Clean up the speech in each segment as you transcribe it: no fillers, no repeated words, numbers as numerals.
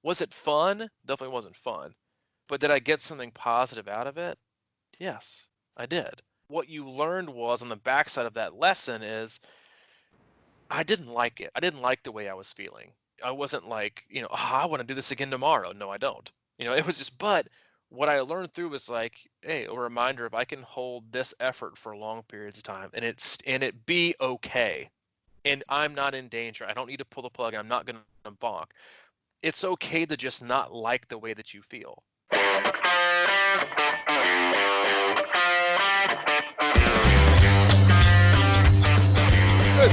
Was it fun? Definitely wasn't fun. But did I get something positive out of it? Yes, I did. What you learned was on the backside of that lesson is I didn't like it. I didn't like the way I was feeling. I wasn't like, oh, I want to do this again tomorrow. No, I don't. It was just, but what I learned through was like, hey, a reminder if I can hold this effort for long periods of time and it be okay. And I'm not in danger. I don't need to pull the plug. I'm not going to bonk. It's okay to just not like the way that you feel. Good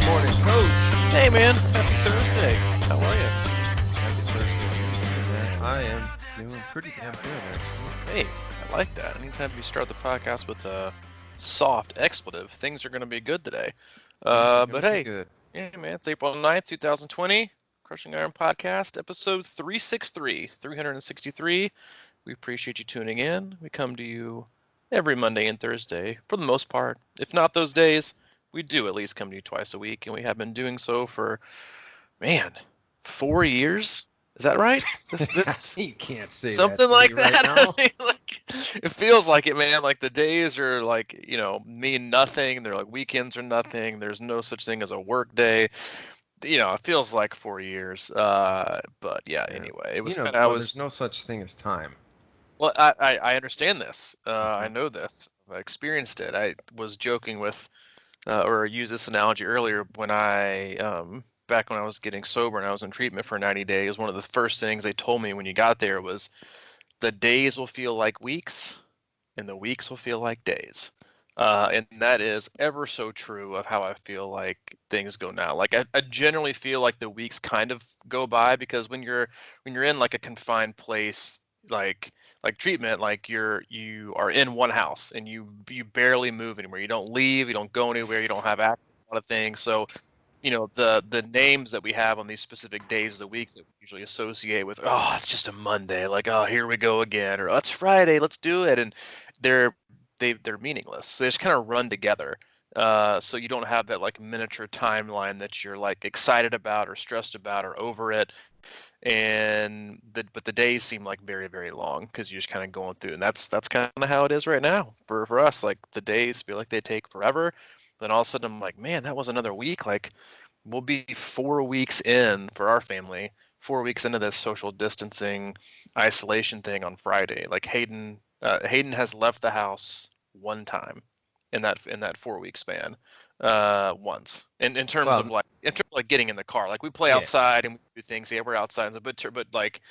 morning, Coach. Hey, man. Happy Thursday. How are you? Happy Thursday, man. I am doing pretty damn good, actually. Hey, I like that. Anytime you start the podcast with a soft expletive, things are going to be good today. Things are But gonna be hey, good. yeah, man, it's April 9th, 2020. Crushing Iron Podcast, episode 363, 363. We appreciate you tuning in. We come to you every Monday and Thursday, for the most part. If not those days, we do at least come to you twice a week, and we have been doing so for, man, 4 years. Is that right? This You can't say that something to me like right that. now. Like, it feels like it, man. Like the days are like, mean nothing. They're like weekends are nothing. There's no such thing as a work day. It feels like 4 years. But yeah, Yeah. anyway, it was kind of, I Well, was, there's no such thing as time. well, I understand this. I Mhm. know this. I experienced it. I was joking with, or used this analogy earlier when back when I was getting sober and I was in treatment for 90 days, one of the first things they told me when you got there was the days will feel like weeks and the weeks will feel like days. And that is ever so true of how I feel like things go now. Like I generally feel like the weeks kind of go by because when you're in like a confined place, like treatment, like you are in one house and you barely move anywhere. You don't leave, you don't go anywhere, you don't have access to a lot of things. So the names that we have on these specific days of the weeks that we usually associate with, oh, it's just a Monday, like, oh, here we go again, or oh, it's Friday, let's do it, and they're they're meaningless. So they just kind of run together. So you don't have that like miniature timeline that you're like excited about or stressed about or over it, but the days seem like very very long because you're just kind of going through, and that's kind of how it is right now for us. Like the days feel like they take forever. Then all of a sudden I'm like, man, that was another week. Like we'll be 4 weeks in for our family, 4 weeks into this social distancing isolation thing on Friday. Like Hayden has left the house one time in that 4 week span, once. In terms of Well, like getting in the car. Like we play yeah. outside and we do things. Yeah, we're outside, but like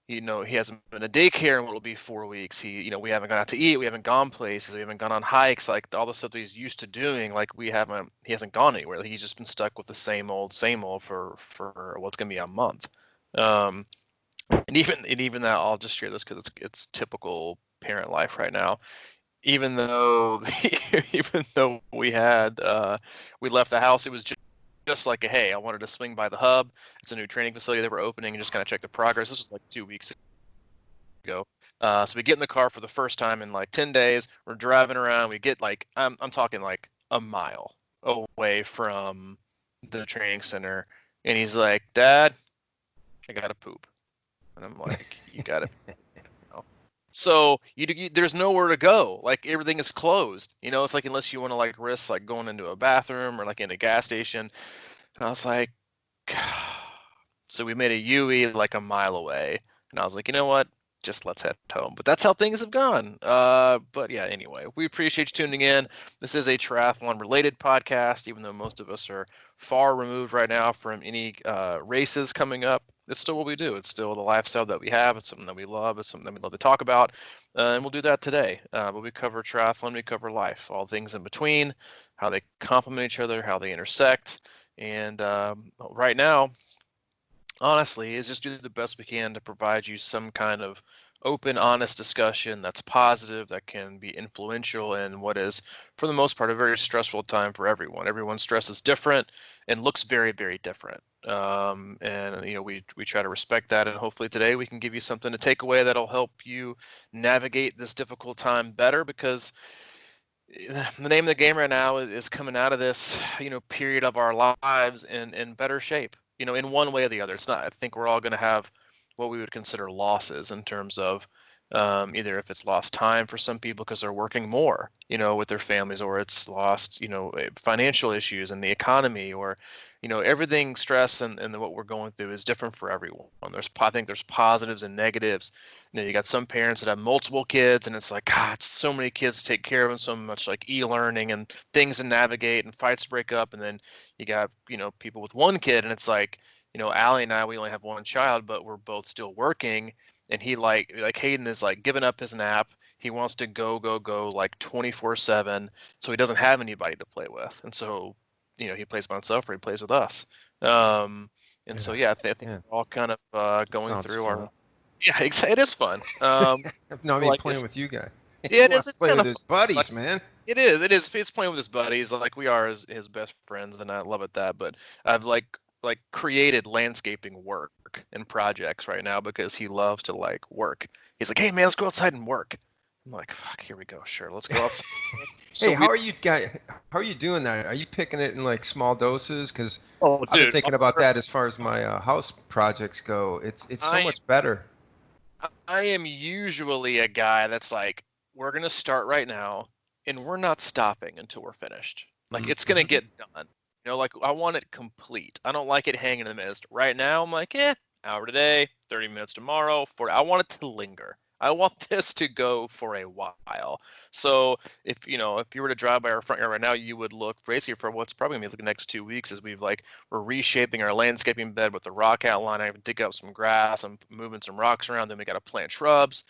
he hasn't been to daycare in what will be 4 weeks. We haven't gone out to eat. We haven't gone places. We haven't gone on hikes. Like all the stuff that he's used to doing, like he hasn't gone anywhere. Like, he's just been stuck with the same old for what's gonna be a month. Um, and even that, I'll just share this because it's typical parent life right now. Even though even though we left the house, it was just like a, hey, I wanted to swing by the hub. It's a new training facility that we're opening and just kind of check the progress. This was like 2 weeks ago. So we get in the car for the first time in like 10 days. We're driving around. We get like, I'm talking like a mile away from the training center. And he's like, Dad, I got to poop. And I'm like, you got to. So there's nowhere to go. Like everything is closed. It's like unless you want to like risk like going into a bathroom or like in a gas station. And I was like, so we made a UE like a mile away, and I was like, you know what? Just let's head home. But that's how things have gone. But yeah, anyway, we appreciate you tuning in. This is a triathlon related podcast, even though most of us are far removed right now from any races coming up. It's still what we do. It's still the lifestyle that we have. It's something that we love. It's something that we love to talk about. And we'll do that today. But we cover triathlon, we cover life, all things in between, how they complement each other, how they intersect. And right now, honestly, is just do the best we can to provide you some kind of open, honest discussion that's positive, that can be influential in what is, for the most part, a very stressful time for everyone. Everyone's stress is different and looks very, very different. And we try to respect that, and hopefully today we can give you something to take away that'll help you navigate this difficult time better, because the name of the game right now is coming out of this period of our lives in better shape, in one way or the other. It's not, I think we're all going to have what we would consider losses in terms of either if it's lost time for some people because they're working more, with their families, or it's lost, financial issues in the economy, or, everything stress and what we're going through is different for everyone. I think there's positives and negatives. You got some parents that have multiple kids, and it's like, God, it's so many kids to take care of, and so much like e-learning and things to navigate, and fights break up. And then you got, people with one kid, and it's like, Allie and I, we only have one child, but we're both still working. And he like Hayden is like giving up his nap. He wants to go like 24/7. So he doesn't have anybody to play with. And so, he plays by himself or he plays with us. And so, Yeah. yeah, I think Yeah. we're all kind of That going sounds through fun. our, yeah, it is fun. No, I mean Like playing this, with you guys. yeah, He it is. wants to It's play kind with of his fun. Like, buddies, man. it is. He's playing with his buddies. Like we are his best friends, and I love it that. But I've like created landscaping work and projects right now because he loves to like work. He's like, hey man, let's go outside and work. I'm like, fuck, here we go. Sure, let's go outside. So Hey, we, how are you doing that? Are you picking it in like small doses? Because oh I've been dude, thinking about that as far as my house projects go. It's so I much better. I am usually a guy that's like, we're gonna start right now, and we're not stopping until we're finished. Like it's gonna Mm-hmm. get done. Like I want it complete. I don't like it hanging in the mist. Right now, I'm like, hour today, 30 minutes tomorrow. I want it to linger. I want this to go for a while. So if you were to drive by our front yard right now, you would look basically for what's probably gonna be the next 2 weeks as we're reshaping our landscaping bed with the rock outline. I dig up some grass. I'm moving some rocks around. Then we got to plant shrubs.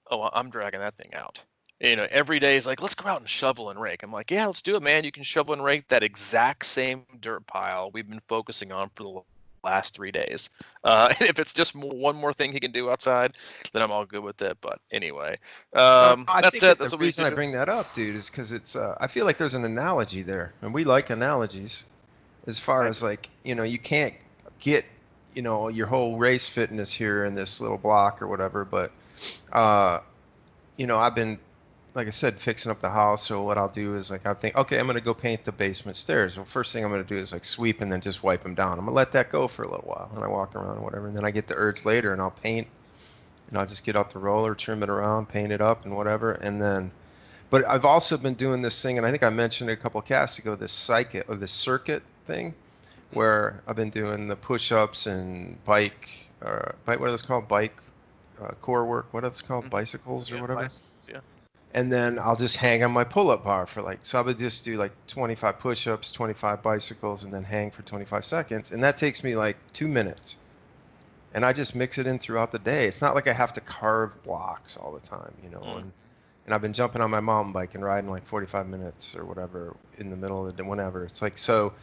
Oh, I'm dragging that thing out. Every day is like, let's go out and shovel and rake. I'm like, yeah, let's do it, man. You can shovel and rake that exact same dirt pile we've been focusing on for the last 3 days. And if it's just one more thing he can do outside, then I'm all good with it. But anyway, No, I that's think it. the That's what we reason I do. bring that up, dude, is because it's. I feel like there's an analogy there, and we like analogies. As far I as do. like, you can't get, your whole race fitness here in this little block or whatever, but uh, I've been, like I said, fixing up the house. So what I'll do is like I think, okay, I'm gonna go paint the basement stairs. Well, first thing I'm gonna do is like sweep and then just wipe them down. I'm gonna let that go for a little while, and I walk around or whatever, and then I get the urge later, and I'll paint, and I'll just get out the roller, trim it around, paint it up, and whatever, and then. But I've also been doing this thing, and I think I mentioned it a couple of casts ago, this circuit or this circuit thing, Mhm. where I've been doing the push-ups and bike, what are those called? Bike core work. What are those called? Mhm. Bicycles or Yeah, whatever. bicycles. Yeah. And then I'll just hang on my pull-up bar for like, so I would just do like 25 push-ups, 25 bicycles, and then hang for 25 seconds. And that takes me like 2 minutes. And I just mix it in throughout the day. It's not like I have to carve blocks all the time, Mm. and I've been jumping on my mountain bike and riding like 45 minutes or whatever in the middle of the day, whenever. It's like, so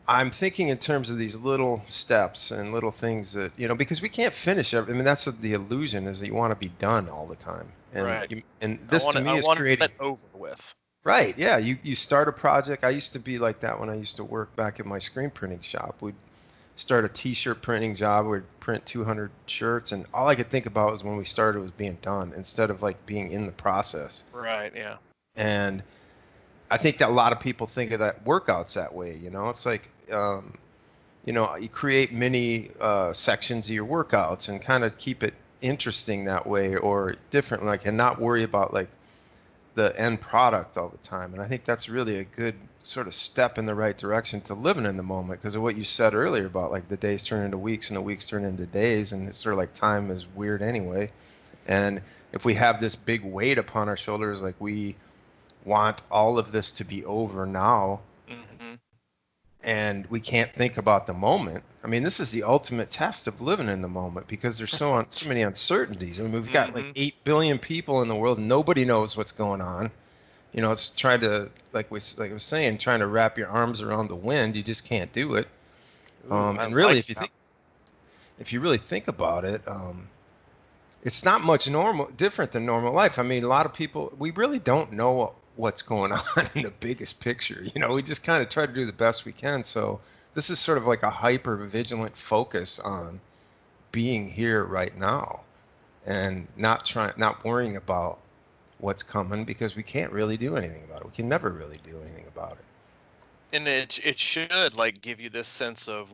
I'm thinking in terms of these little steps and little things that, because we can't finish everything. I mean, that's the illusion is that you want to be done all the time. Right. And I this want to it. I me is want creating, it over with. right. Yeah. You start a project. I used to be like that when I used to work back at my screen printing shop. We'd start a t-shirt printing job. We'd print 200 shirts. And all I could think about was when we started was being done instead of like being in the process. Right. Yeah. And I think that a lot of people think of that workouts that way. It's like, you create mini sections of your workouts and kind of keep it interesting that way or different, like, and not worry about like the end product all the time. And I think that's really a good sort of step in the right direction to living in the moment because of what you said earlier about like the days turn into weeks and the weeks turn into days. And it's sort of like time is weird anyway. And if we have this big weight upon our shoulders, like we want all of this to be over now Hmm. and we can't think about the moment. I mean, this is the ultimate test of living in the moment because there's so many uncertainties. I mean, we've got like Hmm. 8 billion people in the world. Nobody knows what's going on. It's trying to like I was saying, trying to wrap your arms around the wind. You just can't do it. Ooh, I And really, like that. if you really think about it, it's not much different than normal life. I mean, a lot of people, we really don't know what's going on in the biggest picture. We just kind of try to do the best we can. So this is sort of like a hyper vigilant focus on being here right now and not worrying about what's coming because we can't really do anything about it. We can never really do anything about it. And it should like give you this sense of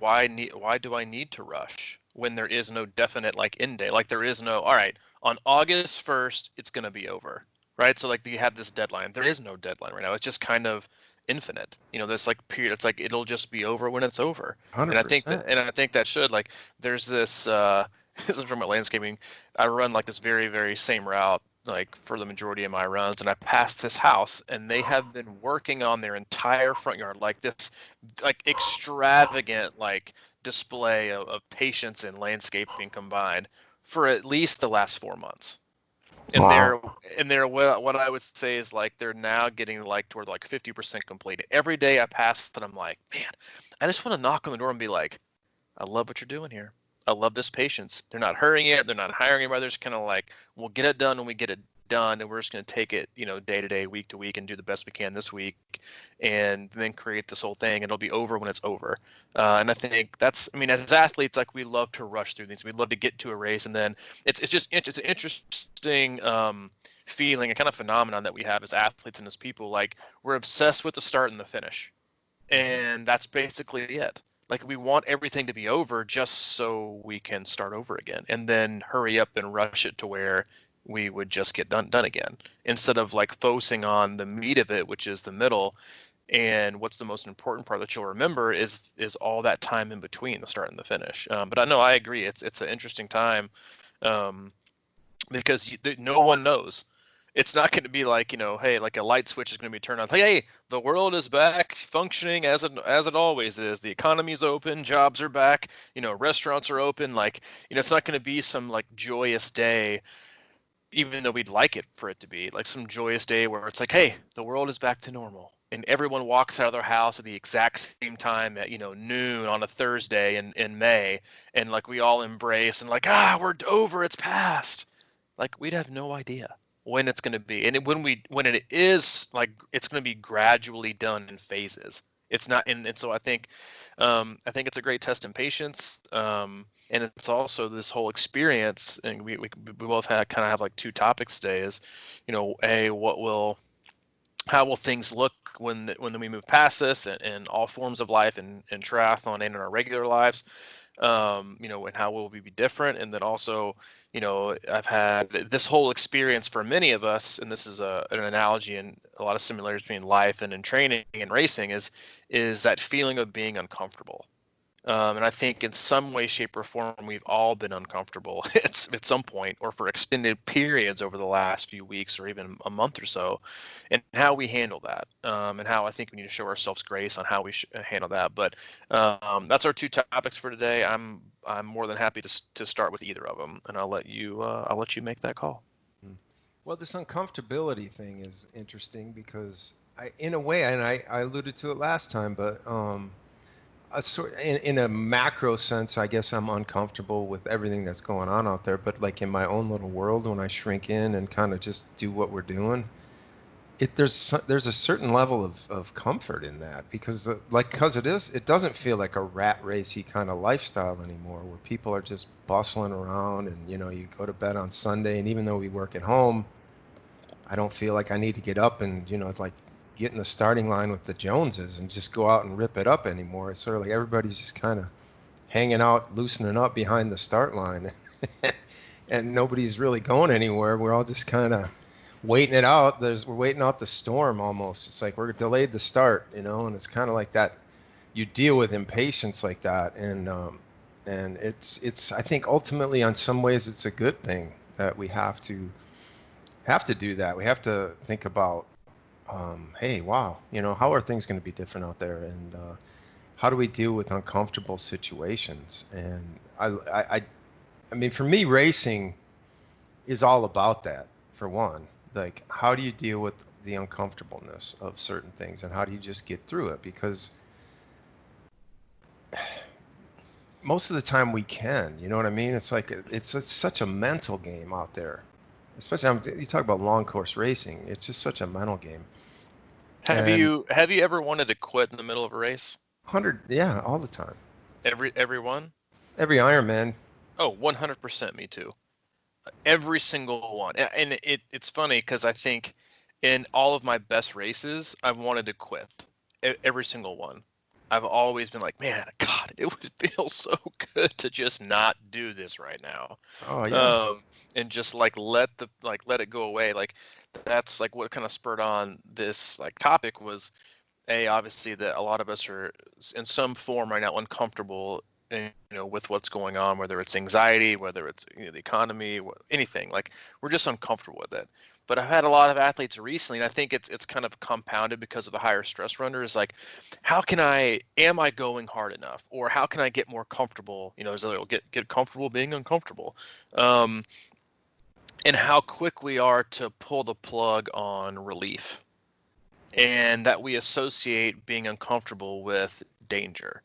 why do I need to rush? when there is no definite like end date. Like there is no, all right, on August 1st, it's going to be over, right? So like you have this deadline. There is no deadline right now. It's just kind of infinite. This like period. It's like it'll just be over when it's over. And I think that, 100%. and I think that should like there's this. This is from my landscaping. I run like this very very same route like for the majority of my runs, and I passed this house, and they have been working on their entire front yard like this, like extravagant like display of patience and landscaping combined for at least the last 4 months. And Wow. they're what I would say is like they're now getting like toward like 50% complete. Every day I pass it, I'm like, man, I just want to knock on the door and be like, I love what you're doing here. I love this patience. They're not hurrying it. They're not hiring anybody. They're just kind of like, we'll get it done when we get it done, and we're just going to take it, day to day, week to week, and do the best we can this week, and then create this whole thing. And it'll be over when it's over. And I think I mean, as athletes, like we love to rush through these. We love to get to a race, and then it's an interesting feeling, a kind of phenomenon that we have as athletes and as people. Like we're obsessed with the start and the finish, Mhm. and that's basically it. Like we want everything to be over just so we can start over again and then hurry up and rush it to where we would just get done again, instead of like focusing on the meat of it, which is the middle. And what's the most important part that you'll remember is all that time in between the start and the finish. But I know I agree, it's an interesting time, um, because no one knows. It's not going to be like, hey, like a light switch is going to be turned on. Like, hey, the world is back functioning as it always is. The economy's open, jobs are back, restaurants are open. Like, it's not going to be some like joyous day, even though we'd like it for it to be like some joyous day where it's like, hey, the world is back to normal. And everyone walks out of their house at the exact same time at, noon on a Thursday in May. And like we all embrace and like, we're over, it's past. Like we'd have no idea when it's going to be, and when it is like it's going to be gradually done in phases. It's not, and so I think it's a great test in patience, and it's also this whole experience. And we both kind of have like two topics today. Is, how will things look when we move past this, and all forms of life, and triathlon and in our regular lives, and how will we be different? And then also, I've had this whole experience for many of us, and this is an analogy and a lot of similarities between life and in training and racing is that feeling of being uncomfortable. And I think in some way, shape, or form, we've all been uncomfortable at some point or for extended periods over the last few weeks or even a month or so, and how we handle that, and how I think we need to show ourselves grace on how we handle that. But that's our two topics for today. I'm more than happy to start with either of them, and I'll let you make that call. Mm. Well, this uncomfortability thing is interesting because in a way, and I alluded to it last time, but in a macro sense, I guess I'm uncomfortable with everything that's going on out there. But like in my own little world, when I shrink in and kind of just do what we're doing, there's a certain level of comfort in that because because it doesn't feel like a rat racy kind of lifestyle anymore where people are just bustling around and you go to bed on Sunday, and even though we work at home, I don't feel like I need to get up and it's like get in the starting line with the Joneses and just go out and rip it up anymore. It's sort of like everybody's just kind of hanging out, loosening up behind the start line, and nobody's really going anywhere. We're all just kind of waiting it out. We're waiting out the storm almost. It's like we're delayed the start, and it's kind of like that. You deal with impatience like that, and it's I think ultimately on some ways it's a good thing that we have to do that. We have to think about, hey, wow, how are things going to be different out there, and how do we deal with uncomfortable situations? And I mean, for me, racing is all about that. For one, like, how do you deal with the uncomfortableness of certain things, and how do you just get through it? Because most of the time we can, you know what I mean? It's like it's such a mental game out there, especially you talk about long course racing. It's just such a mental game. Have And you have you ever wanted to quit in the middle of a race? 100, yeah, all the time. Everyone? Every Ironman. Oh, 100% me too. Every single one. And it's funny because I think in all of my best races, I've wanted to quit. Every single one. I've always been like, man, God, it would feel so good to just not do this right now, Oh yeah. um, and just like let it go away. Like that's like what kind of spurred on this like topic was obviously that a lot of us are in some form right now uncomfortable, with what's going on, whether it's anxiety, whether it's the economy, anything. Like we're just uncomfortable with it. But I've had a lot of athletes recently, and I think it's kind of compounded because of the higher stress runners. Like, am I going hard enough, or how can I get more comfortable? Is get comfortable being uncomfortable, um, and how quick we are to pull the plug on relief, and that we associate being uncomfortable with danger.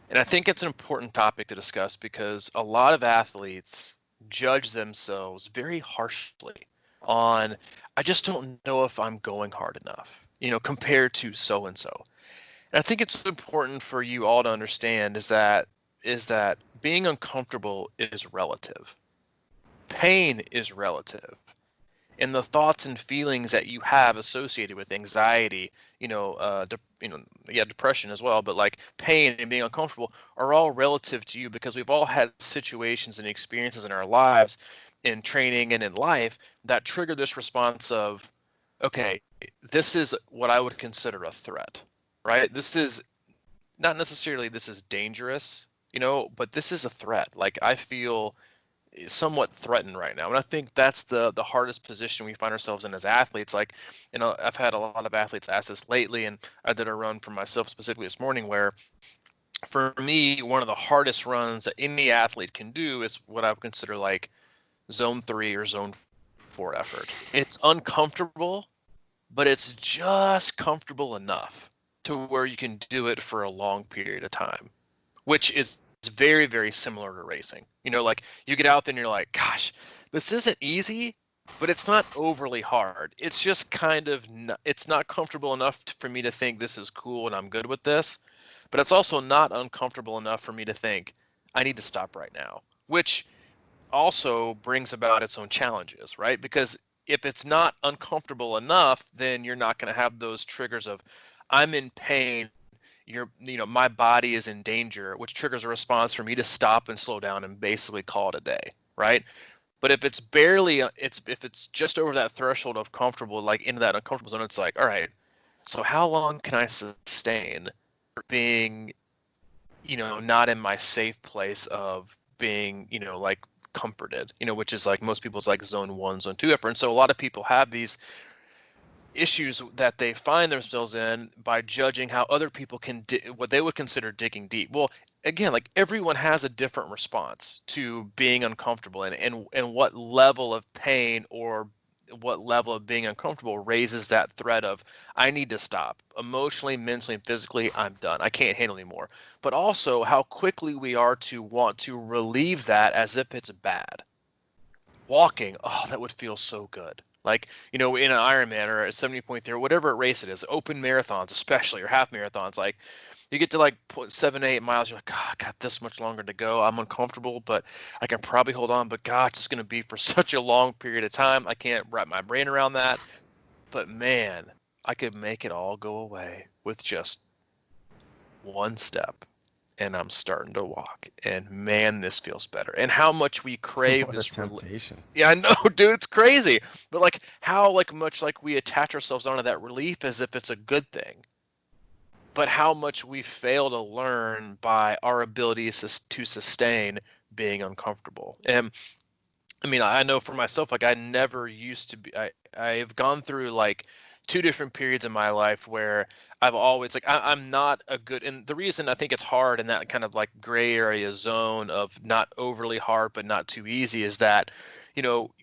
And I think it's an important topic to discuss because a lot of athletes judge themselves very harshly on, I just don't know if I'm going hard enough, compared to so and so. And I think it's important for you all to understand is that being uncomfortable is relative. Pain is relative, and the thoughts and feelings that you have associated with anxiety, depression as well, but like pain and being uncomfortable are all relative to you because we've all had situations and experiences in our lives, in training and in life, that trigger this response of, okay, this is what I would consider a threat, right? This is not necessarily this is dangerous, but this is a threat. Like I feel somewhat threatened right now. And I think that's the hardest position we find ourselves in as athletes. Like, I've had a lot of athletes ask this lately, and I did a run for myself specifically this morning where for me, one of the hardest runs that any athlete can do is what I would consider like zone 3 or zone 4 effort. It's uncomfortable, but it's just comfortable enough to where you can do it for a long period of time, which is very, very similar to racing. Like you get out there and you're like, gosh, this isn't easy, but it's not overly hard. It's just kind of, it's not comfortable enough for me to think this is cool and I'm good with this, but it's also not uncomfortable enough for me to think I need to stop right now, which also brings about its own challenges, right? Because if it's not uncomfortable enough, then you're not going to have those triggers of, I'm in pain, my body is in danger, which triggers a response for me to stop and slow down and basically call it a day, right? But if it's barely, if it's just over that threshold of comfortable, like into that uncomfortable zone, it's like, all right, so how long can I sustain being, not in my safe place of being, like comforted, which is like most people's like zone 1, zone 2 effort. And so a lot of people have these issues that they find themselves in by judging how other people can what they would consider digging deep. Well, again, like everyone has a different response to being uncomfortable, and what level of pain or what level of being uncomfortable raises that threat of, I need to stop emotionally, mentally, and physically. I'm done. I can't handle anymore. But also how quickly we are to want to relieve that as if it's bad. Walking, oh, that would feel so good. Like, in an Ironman or a 70.3 or whatever race it is, open marathons especially, or half marathons, like you get to like 7 to 8 miles, you're like, God, I got this much longer to go. I'm uncomfortable, but I can probably hold on. But God, it's going to be for such a long period of time. I can't wrap my brain around that. But man, I could make it all go away with just one step, and I'm starting to walk. And man, this feels better. And how much we crave What a this temptation. yeah, I know, dude, it's crazy. But like how like much like we attach ourselves onto that relief as if it's a good thing. But how much we fail to learn by our ability to sustain being uncomfortable. And I mean, I know for myself, like I never used to be. I've gone through like two different periods in my life where I've always like I'm not a good. And the reason I think it's hard in that kind of like gray area zone of not overly hard but not too easy is that,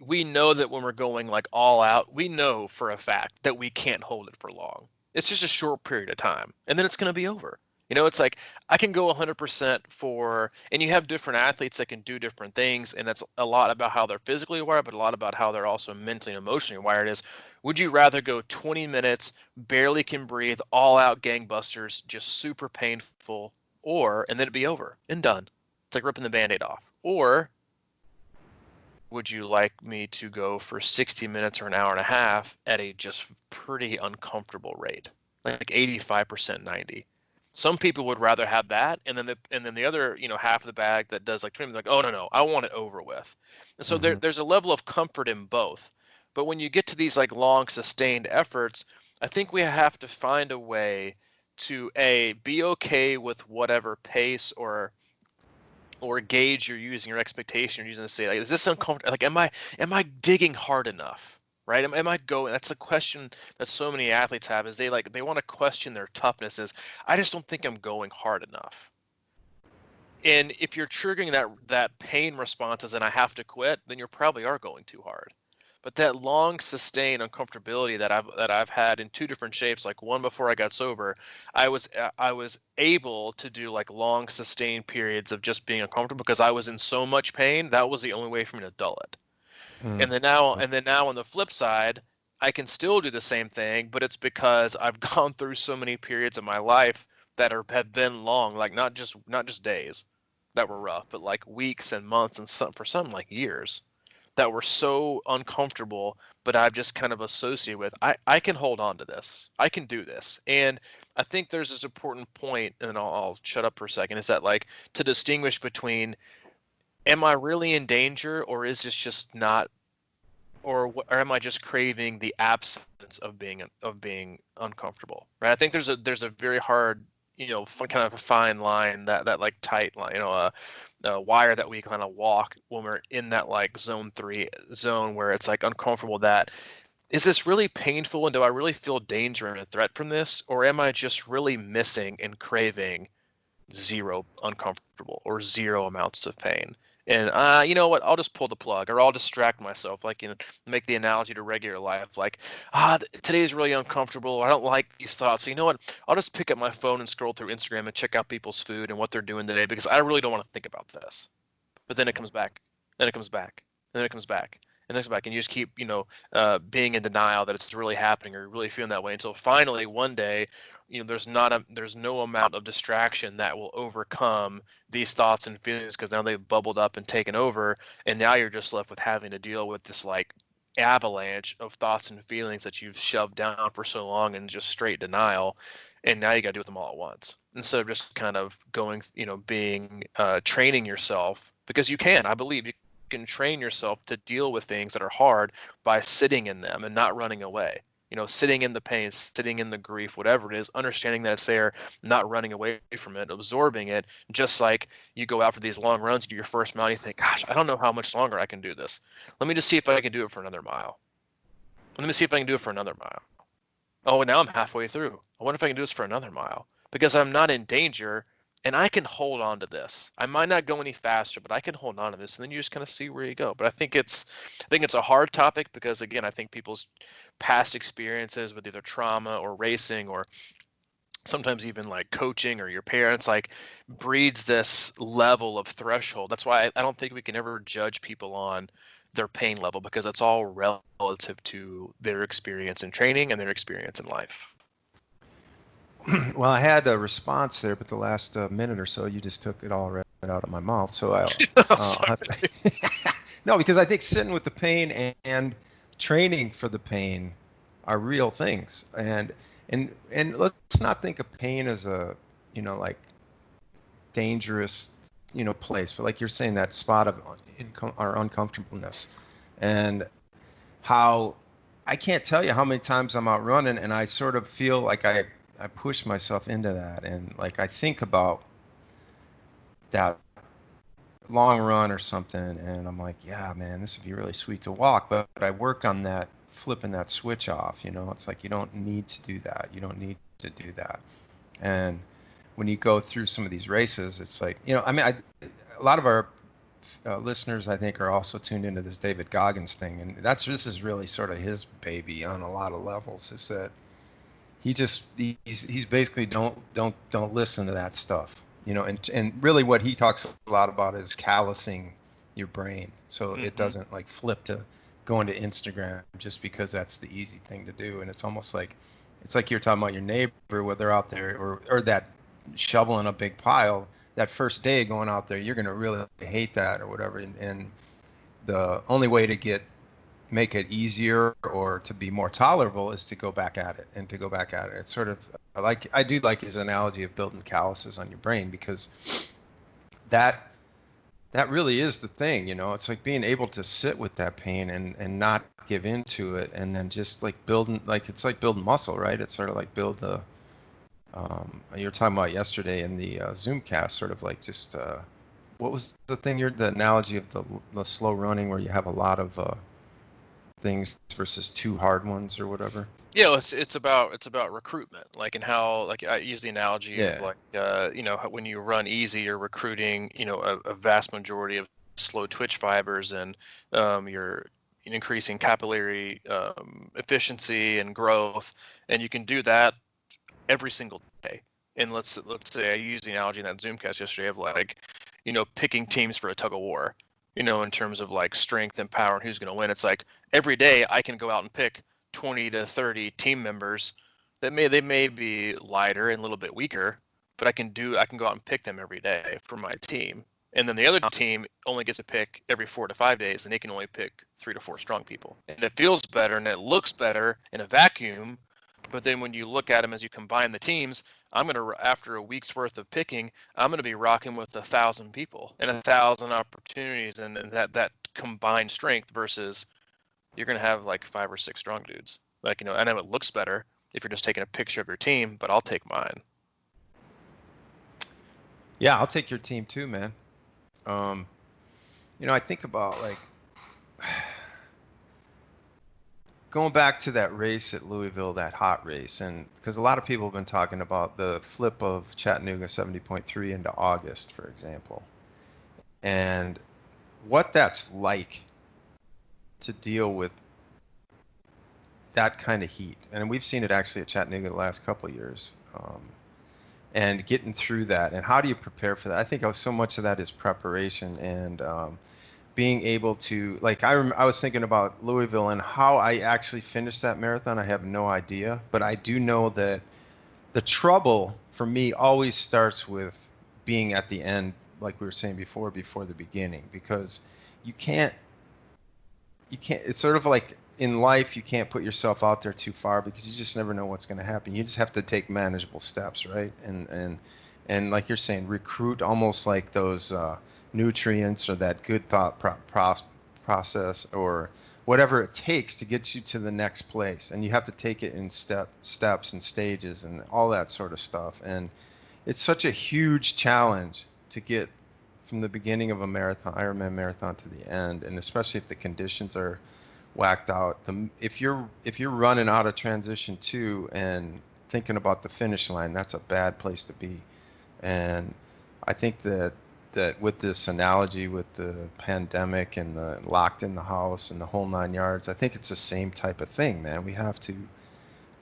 we know that when we're going like all out, we know for a fact that we can't hold it for long. It's just a short period of time, and then it's going to be over. It's like I can go 100% for, and you have different athletes that can do different things, and that's a lot about how they're physically wired, but a lot about how they're also mentally and emotionally wired. Is would you rather go 20 minutes, barely can breathe, all out gangbusters, just super painful, and then it'd be over and done? It's like ripping the band-aid off. Or would you like me to go for 60 minutes or an hour and a half at a just pretty uncomfortable rate, like 85%, 90? Some people would rather have that, and then the other, half of the bag that does like training, like, oh no, I want it over with. And so Hmm. there's a level of comfort in both. But when you get to these like long sustained efforts, I think we have to find a way to be okay with whatever pace or gauge you're using, your expectation you're using, to say, like, is this uncomfortable? Like, am I digging hard enough? Right? Am I going? That's the question that so many athletes have, is they want to question their toughness. Is, I just don't think I'm going hard enough. And if you're triggering that pain responses and I have to quit, then you probably are going too hard. But that long sustained uncomfortability that I've had in two different shapes, like one before I got sober, I was able to do like long sustained periods of just being uncomfortable because I was in so much pain. That was the only way for me to dull it. Mm. And then now on the flip side, I can still do the same thing, but it's because I've gone through so many periods of my life that have been long, like not just days that were rough, but like weeks and months, and for some like years, that were so uncomfortable, but I've just kind of associated with, I can hold on to this. I can do this. And I think there's this important point, and I'll shut up for a second, is that, like, to distinguish between, am I really in danger, or is this just not, or am I just craving the absence of being uncomfortable, right? I think there's a very hard, kind of a fine line, that like tight line, a wire that we kind of walk when we're in that like zone 3 zone, where it's like uncomfortable. That, is this really painful, and do I really feel danger and a threat from this, or am I just really missing and craving zero uncomfortable or zero amounts of pain? And you know what? I'll just pull the plug, or I'll distract myself. Like, make the analogy to regular life. Like, today's really uncomfortable. I don't like these thoughts. So you know what? I'll just pick up my phone and scroll through Instagram and check out people's food and what they're doing today, because I really don't want to think about this. But then it comes back, then it comes back, and then it comes back, and then it comes back, and you just keep, being in denial that it's really happening, or you're really feeling that way, until finally one day, there's no amount of distraction that will overcome these thoughts and feelings, because now they've bubbled up and taken over, and now you're just left with having to deal with this like avalanche of thoughts and feelings that you've shoved down for so long in just straight denial, and now you got to deal with them all at once, instead of just kind of going, being training yourself, because I believe you can train yourself to deal with things that are hard by sitting in them and not running away. Sitting in the pain, sitting in the grief, whatever it is, understanding that it's there, not running away from it, absorbing it. Just like you go out for these long runs, you do your first mile, you think, gosh, I don't know how much longer I can do this. Let me just see if I can do it for another mile. Let me see if I can do it for another mile. Oh, now I'm halfway through. I wonder if I can do this for another mile, because I'm not in danger, and I can hold on to this. I might not go any faster, but I can hold on to this, and then you just kind of see where you go. But I think it's a hard topic, because again, I think people's past experiences with either trauma or racing, or sometimes even like coaching or your parents, like, breeds this level of threshold. That's why I don't think we can ever judge people on their pain level, because it's all relative to their experience in training and their experience in life. Well, I had a response there, but the last minute or so, you just took it all right out of my mouth. So I'll Sorry. have to. No, because I think sitting with the pain and training for the pain are real things, and let's not think of pain as a, like dangerous, place, but like you're saying, that spot of or uncomfortableness, and how I can't tell you how many times I'm out running and I sort of feel like I push myself into that, and like I think about that long run or something, and I'm like, yeah, man, this would be really sweet to walk, but I work on that, flipping that switch off. It's like you don't need to do that. You don't need to do that. And when you go through some of these races, it's like, I mean, a lot of our listeners, I think, are also tuned into this David Goggins thing, and this is really sort of his baby on a lot of levels. Is that he's basically don't listen to that stuff, and really what he talks a lot about is callousing your brain so it Hmm. doesn't like flip to going to Instagram just because that's the easy thing to do. And it's almost like you're talking about your neighbor, whether out there or that shoveling a big pile that first day going out there, you're going to really hate that or whatever. And the only way to get make it easier or to be more tolerable is to go back at it and to go back at it. It's sort of like, I do like his analogy of building calluses on your brain, because that that really is the thing, you know. It's like being able to sit with that pain and not give into it, and then just like building, like it's like building muscle, right? It's sort of like build the you were talking about yesterday in the Zoom cast, sort of like just what was the thing? The analogy of the slow running where you have a lot of things versus two hard ones or whatever. Yeah, well, it's about recruitment, like, and how, like, I use the analogy of, Yeah. like, when you run easy, you're recruiting, a vast majority of slow twitch fibers, and you're increasing capillary efficiency and growth, and you can do that every single day. And let's say I used the analogy in that Zoomcast yesterday of, like, picking teams for a tug of war, in terms of, like, strength and power and who's going to win. It's like every day I can go out and pick 20 to 30 team members that they may be lighter and a little bit weaker, but I can go out and pick them every day for my team. And then the other team only gets to pick every 4 to 5 days, and they can only pick 3 to 4 strong people. And it feels better and it looks better in a vacuum. But then when you look at them as you combine the teams, after a week's worth of picking, I'm gonna be rocking with 1,000 people and 1,000 opportunities, and that combined strength versus you're gonna have like 5 or 6 strong dudes. Like, I know it looks better if you're just taking a picture of your team, but I'll take mine. Yeah, I'll take your team too, man. I think about like going back to that race at Louisville, that hot race, and because a lot of people have been talking about the flip of Chattanooga 70.3 into August, for example, and what that's like to deal with that kind of heat. And we've seen it actually at Chattanooga the last couple of years. And getting through that, and how do you prepare for that? I think so much of that is preparation, and being able to, like, I was thinking about Louisville and how I actually finished that marathon. I have no idea, but I do know that the trouble for me always starts with being at the end, like we were saying before the beginning, because you can't it's sort of like in life, you can't put yourself out there too far because you just never know what's going to happen. You just have to take manageable steps, right? And like you're saying, recruit almost like those nutrients or that good thought process or whatever it takes to get you to the next place. And you have to take it in steps and stages and all that sort of stuff. And it's such a huge challenge to get from the beginning of a marathon, Ironman marathon, to the end, and especially if the conditions are whacked out. If you're running out of transition two and thinking about the finish line, that's a bad place to be. And I think that with this analogy with the pandemic and the locked in the house and the whole 9 yards, I think it's the same type of thing, man. We have to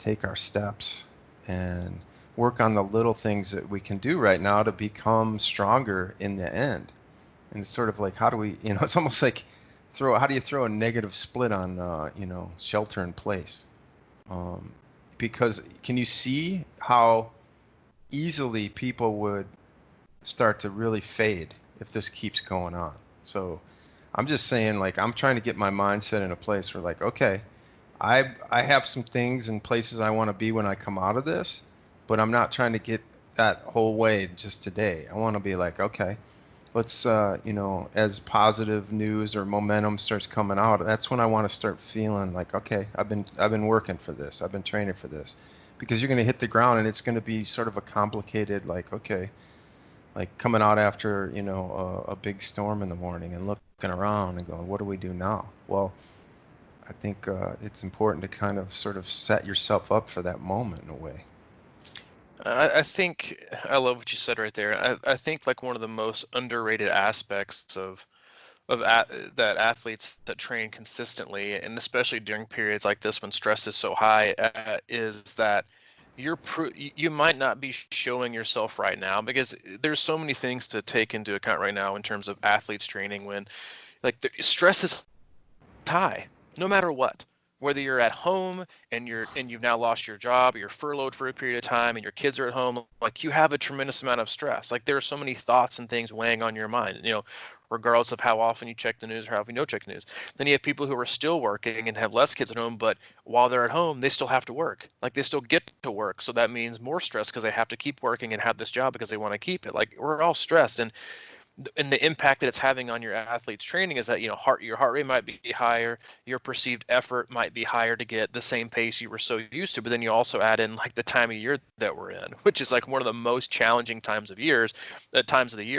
take our steps and work on the little things that we can do right now to become stronger in the end. And it's sort of like, how do we, it's almost like how do you throw a negative split on, shelter in place? Um, because can you see how easily people would start to really fade if this keeps going on? So I'm just saying, like, I'm trying to get my mindset in a place where, like, okay, I have some things and places I want to be when I come out of this, but I'm not trying to get that whole way just today. I want to be like, okay, let's as positive news or momentum starts coming out, that's when I want to start feeling like, okay, I've been working for this. I've been training for this. Because you're going to hit the ground and it's going to be sort of a complicated, like, okay, like coming out after, a big storm in the morning and looking around and going, what do we do now? Well, I think it's important to kind of sort of set yourself up for that moment in a way. I think I love what you said right there. I think, like, one of the most underrated aspects that athletes that train consistently, and especially during periods like this when stress is so high, is that you might not be showing yourself right now, because there's so many things to take into account right now in terms of athletes training when, like, the stress is high no matter what. whether you're at home and you've now lost your job, or you're furloughed for a period of time, and your kids are at home, like you have a tremendous amount of stress. Like there are so many thoughts and things weighing on your mind, regardless of how often you check the news or how often you don't check the news. Then you have people who are still working and have less kids at home, but while they're at home, they still have to work. Like they still get to work. So that means more stress because they have to keep working and have this job because they want to keep it. Like we're all stressed. And the impact that it's having on your athlete's training is that your heart rate might be higher, your perceived effort might be higher to get the same pace you were so used to. But then you also add in like the time of year that we're in, which is like one of the most challenging times of the year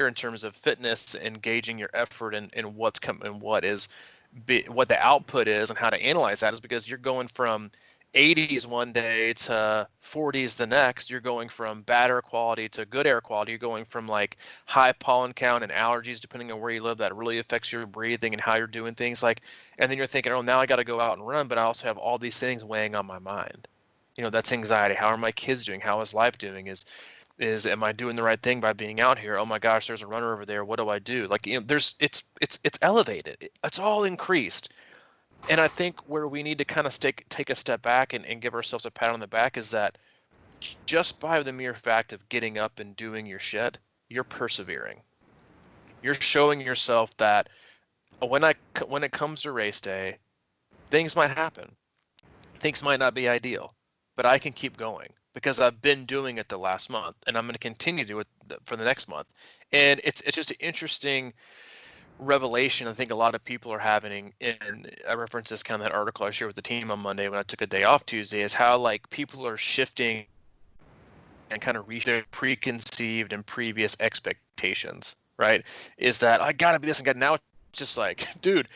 in terms of fitness and gauging your effort and what's coming and what the output is and how to analyze that, is because you're going from 80s one day to 40s the next. You're going from bad air quality to good air quality. You're going from like high pollen count and allergies depending on where you live that really affects your breathing and how you're doing things, like, and then you're thinking, oh, now I got to go out and run, but I also have all these things weighing on my mind. That's anxiety. How are my kids doing? How is life doing? Is am I doing the right thing by being out here? Oh my gosh, there's a runner over there. What do I do? Like, there's it's elevated. It's all increased. And I think where we need to kind of take a step back and give ourselves a pat on the back is that just by the mere fact of getting up and doing your shit, you're persevering. You're showing yourself that when it comes to race day, things might happen. Things might not be ideal, but I can keep going because I've been doing it the last month, and I'm going to continue to do it for the next month. And it's just an interesting revelation I think a lot of people are having, and I reference this kind of that article I shared with the team on Monday when I took a day off Tuesday, is how like people are shifting and kind of reach their preconceived and previous expectations, right? Is that I gotta be this and now it's just like, dude,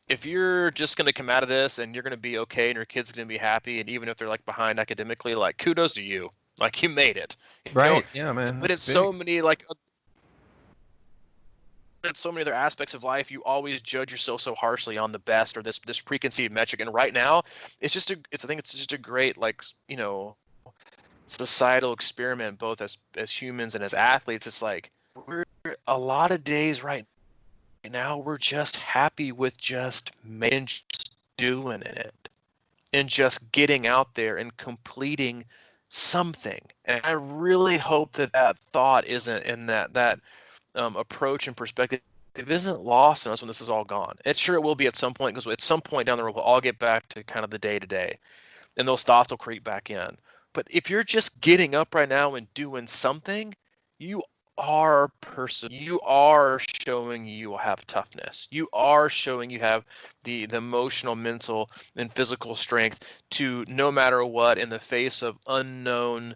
if you're just going to come out of this and you're going to be okay and your kid's going to be happy, and even if they're like behind academically, like kudos to you, like you made it, Right. Yeah, man. but That's big. it's so many other aspects of life. You always judge yourself so harshly on the best or this preconceived metric. And right now I think it's just a great, like, societal experiment, both as humans and as athletes. It's like we're a lot of days right now, we're just happy with just doing it and just getting out there and completing something. And I really hope that thought isn't in that approach and perspective isn't lost on us when this is all gone. It's sure it will be at some point, because at some point down the road we'll all get back to kind of the day to day, and those thoughts will creep back in. But if you're just getting up right now and doing something, you are a person. You are showing you have toughness. You are showing you have the emotional, mental, and physical strength to, no matter what, in the face of an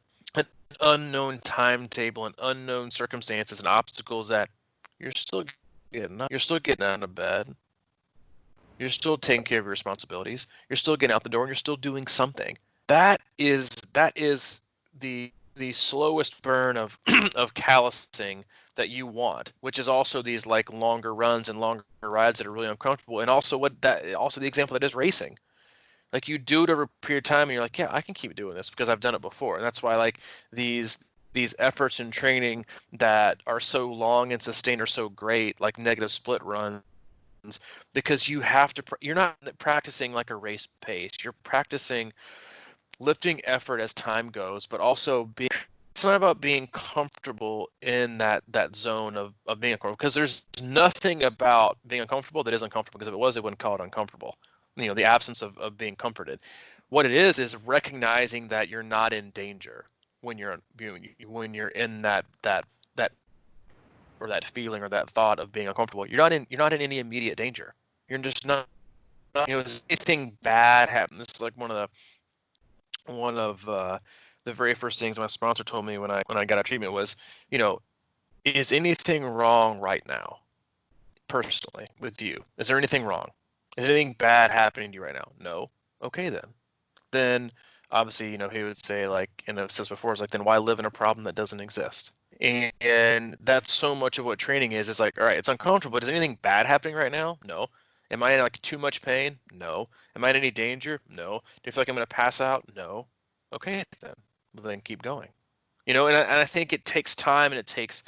unknown timetable and unknown circumstances and obstacles, that you're still getting up. You're still getting out of bed. You're still taking care of your responsibilities. You're still getting out the door and you're still doing something. That is the slowest burn of of callousing that you want, which is also these like longer runs and longer rides that are really uncomfortable. And also the example that is racing. Like you do it over a period of time and you're like, yeah, I can keep doing this because I've done it before. And that's why like these efforts in training that are so long and sustained are so great, like negative split runs, because you're not practicing like a race pace. You're practicing lifting effort as time goes, but also it's not about being comfortable in that zone of being uncomfortable, because there's nothing about being uncomfortable that is uncomfortable, because if it was, they wouldn't call it uncomfortable. The absence of being comforted. What it is recognizing that you're not in danger when you're in that or that feeling or that thought of being uncomfortable. You're not in any immediate danger. You're just not, if anything bad happens. This is like one of the very first things my sponsor told me when I got a treatment was, is anything wrong right now, personally, with you? Is there anything wrong? Is anything bad happening to you right now? No. Okay, then obviously, he would say, like, and I've said before, it's like, then why live in a problem that doesn't exist? And that's so much of what training is. It's like, all right, it's uncomfortable, but is anything bad happening right now? No. Am I in like too much pain? No. Am I in any danger? No. Do you feel like I'm going to pass out? No. Okay, then. Well, then keep going. And I think it takes time and it takes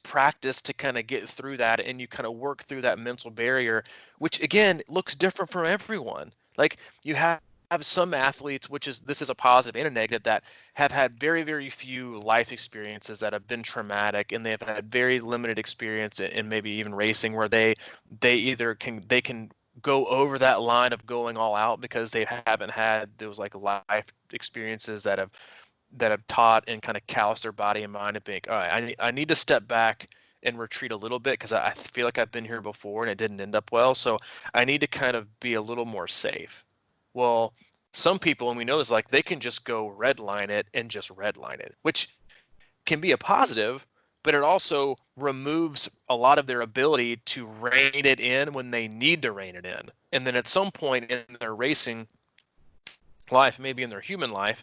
practice to kind of get through that, and you kind of work through that mental barrier, which again looks different for everyone. Like you have have some athletes, this is a positive and a negative, that have had very, very few life experiences that have been traumatic, and they've had very limited experience in maybe even racing, where they can go over that line of going all out because they haven't had those like life experiences that have taught and kind of callous their body and mind and think, all right, I need to step back and retreat a little bit because I feel like I've been here before and it didn't end up well. So I need to kind of be a little more safe. Well, some people, and we know, is like they can just go redline it and just redline it, which can be a positive, but it also removes a lot of their ability to rein it in when they need to rein it in. And then at some point in their racing life, maybe in their human life,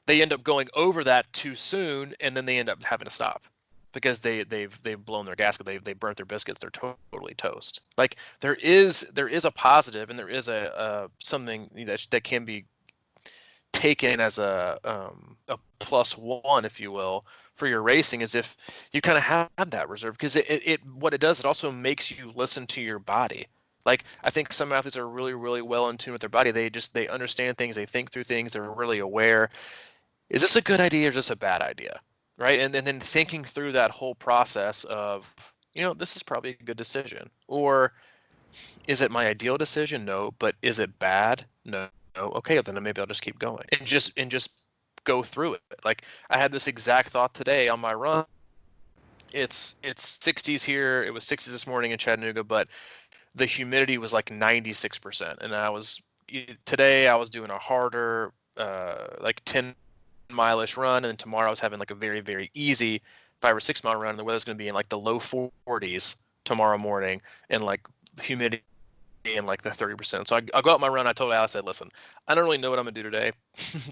they end up going over that too soon, and then they end up having to stop because they've blown their gasket, they burnt their biscuits, they're totally toast. Like there is a positive, and there is a something that can be taken as a plus one, if you will, for your racing, is if you kind of have that reserve, because it what it does, it also makes you listen to your body. Like I think some athletes are really, really well in tune with their body. They understand things, they think through things, they're really aware. Is this a good idea or is this a bad idea? Right? And then thinking through that whole process of, this is probably a good decision. Or is it my ideal decision? No. But is it bad? No. Okay, then maybe I'll just keep going and just go through it. Like I had this exact thought today on my run. It's 60s here. It was 60s this morning in Chattanooga, but the humidity was like 96%. And today I was doing a harder, like 10-mile-ish run, and then tomorrow I was having like a very, very easy 5 or 6 mile run, and the weather's going to be in like the low 40s tomorrow morning, and like humidity in like the 30%. So I'll go out my run. I told Alice, I said, listen, I don't really know what I'm going to do today,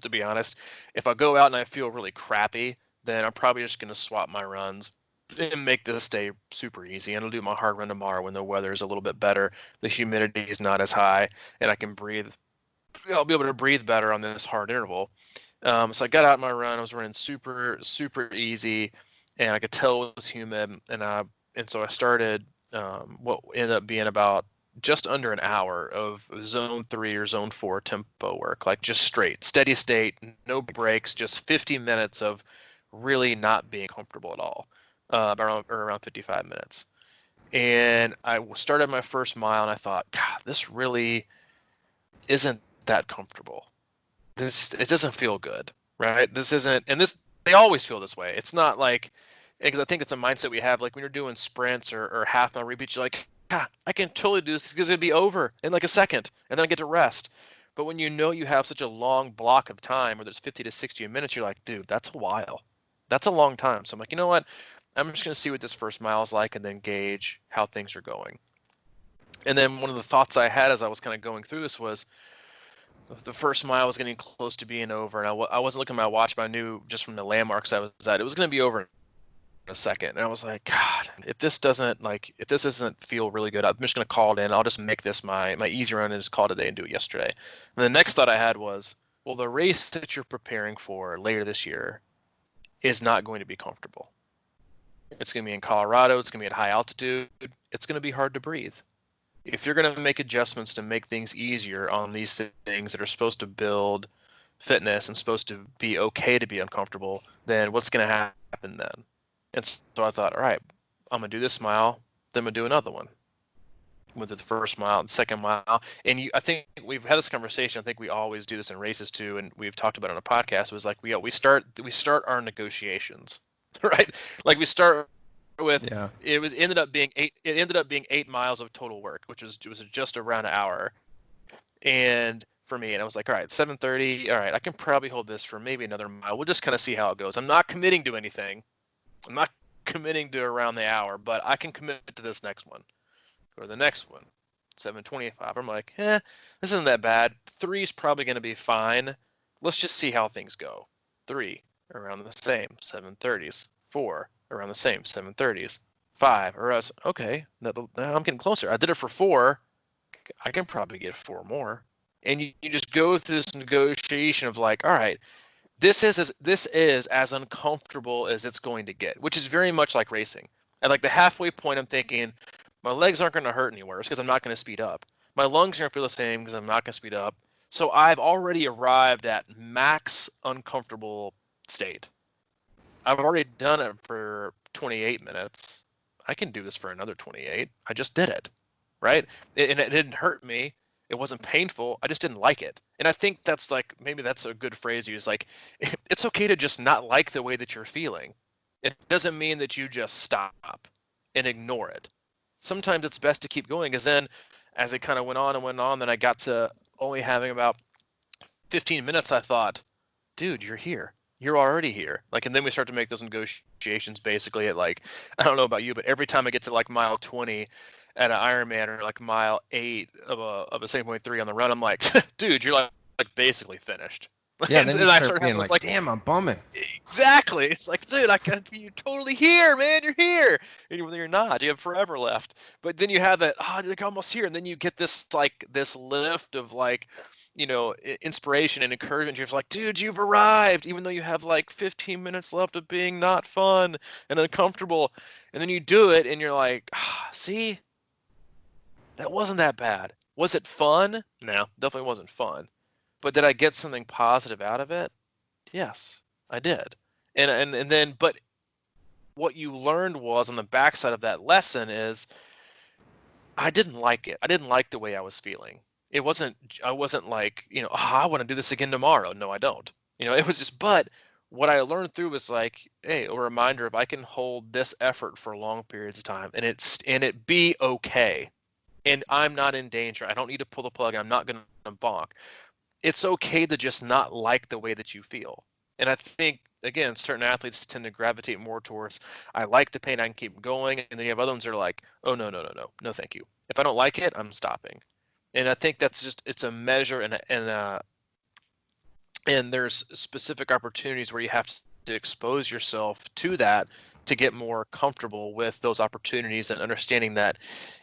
to be honest. If I go out and I feel really crappy, then I'm probably just going to swap my runs and make this day super easy. And I'll do my hard run tomorrow when the weather is a little bit better, the humidity is not as high, and I can breathe. I'll be able to breathe better on this hard interval. So I got out my run. I was running super, super easy, and I could tell it was humid. And so I started what ended up being about just under an hour of zone 3 or zone 4 tempo work, like just straight, steady state, no breaks, just 50 minutes of really not being comfortable at all, around 55 minutes. And I started my first mile, and I thought, God, this really isn't that comfortable. It doesn't feel good, right? This isn't, and this they always feel this way. It's not like, because I think it's a mindset we have, like when you're doing sprints or half mile repeats, you're like, I can totally do this because it'll be over in like a second, and then I get to rest. But when you have such a long block of time, where there's 50 to 60 minutes, you're like, dude, that's a while. That's a long time. So I'm like, you know what? I'm just going to see what this first mile is like and then gauge how things are going. And then one of the thoughts I had as I was kind of going through this was, the first mile was getting close to being over, and I wasn't looking at my watch, but I knew just from the landmarks I was at, it was going to be over in a second. And I was like, God, if this doesn't feel really good, I'm just going to call it in. I'll just make this my easy run and just call it a day and do it yesterday. And the next thought I had was, well, the race that you're preparing for later this year is not going to be comfortable. It's going to be in Colorado. It's going to be at high altitude. It's going to be hard to breathe. If you're going to make adjustments to make things easier on these things that are supposed to build fitness and supposed to be okay to be uncomfortable, then what's going to happen then? And so I thought, all right, I'm going to do this mile, then I'm going to do another one. With the first mile and second mile. And I think we've had this conversation. I think we always do this in races too, and we've talked about it on a podcast. It was like we start our negotiations, right? Like we start with, Yeah. it ended up being 8 miles of total work, which was just around an hour. And for me, and I was like, all right, 7:30, all right, I can probably hold this for maybe another mile. We'll just kind of see how it goes. I'm not committing to anything. I'm not committing to around the hour, but I can commit to this next one or the next one. 7:25. I'm like, this isn't that bad. 3's probably going to be fine. Let's just see how things go. 3 around the same. 7:30s. 4 around the same. 7:30s. 5 or else. Okay, now I'm getting closer. I did it for 4. I can probably get 4 more. And you just go through this negotiation of like, all right, this is as uncomfortable as it's going to get, which is very much like racing. At like the halfway point, I'm thinking, my legs aren't going to hurt anywhere because I'm not going to speed up. My lungs are going to feel the same because I'm not going to speed up. So I've already arrived at max uncomfortable state. I've already done it for 28 minutes. I can do this for another 28. I just did it, right? And it didn't hurt me. It wasn't painful. I just didn't like it. And I think that's like, maybe that's a good phrase to use. Like, it's okay to just not like the way that you're feeling. It doesn't mean that you just stop and ignore it. Sometimes it's best to keep going, because then as it kind of went on and went on, then I got to only having about 15 minutes, I thought, dude, you're here. You're already here. Like, and then we start to make those negotiations basically at, like, I don't know about you, but every time I get to like mile 20 at an Ironman, or like mile 8 of a 7.3 on the run, I'm like, dude, you're like basically finished. Yeah, And then you then I start start having being those like, like, damn, I'm bumming. exactly. It's like, dude, you're totally here, man. You're here. And you're not. You have forever left. But then you have that, oh, you're like almost here. And then you get this, like, this lift of, like, inspiration and encouragement. You're just like, dude, you've arrived, even though you have like 15 minutes left of being not fun and uncomfortable. And then you do it and you're like, see, that wasn't that bad. Was it fun? No, definitely wasn't fun. But did I get something positive out of it? Yes, I did. And then, but what you learned was, on the backside of that lesson, is I didn't like it. I didn't like the way I was feeling. I wasn't like, oh, I want to do this again tomorrow. No, I don't. It was just, but what I learned through was like, hey, a reminder, if I can hold this effort for long periods of time, and it be okay, and I'm not in danger. I don't need to pull the plug. I'm not going to bonk. It's okay to just not like the way that you feel. And I think, again, certain athletes tend to gravitate more towards, I like the pain, I can keep going. And then you have other ones that are like, oh, no, no, no, no, no, thank you. If I don't like it, I'm stopping. And I think that's just, it's a measure, and there's specific opportunities where you have to expose yourself to that to get more comfortable with those opportunities, and understanding that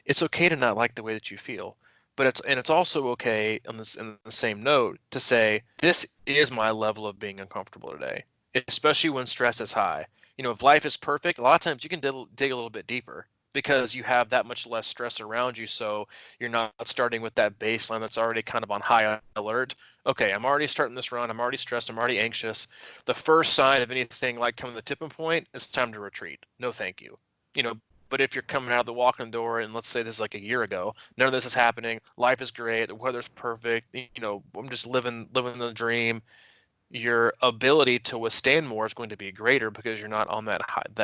it's okay to not like the way that you feel. But it's also okay, on this, in the same note, to say, this is my level of being uncomfortable today, especially when stress is high. If life is perfect, a lot of times you can dig a little bit deeper, because you have that much less stress around you. So you're not starting with that baseline that's already kind of on high alert. Okay, I'm already starting this run. I'm already stressed. I'm already anxious. The first sign of anything like coming to the tipping point, it's time to retreat. No, thank you. You know, but if you're coming out of the walk-in door, and let's say this is like a year ago, none of this is happening. Life is great. The weather's perfect. I'm just living the dream. Your ability to withstand more is going to be greater, because you're not on that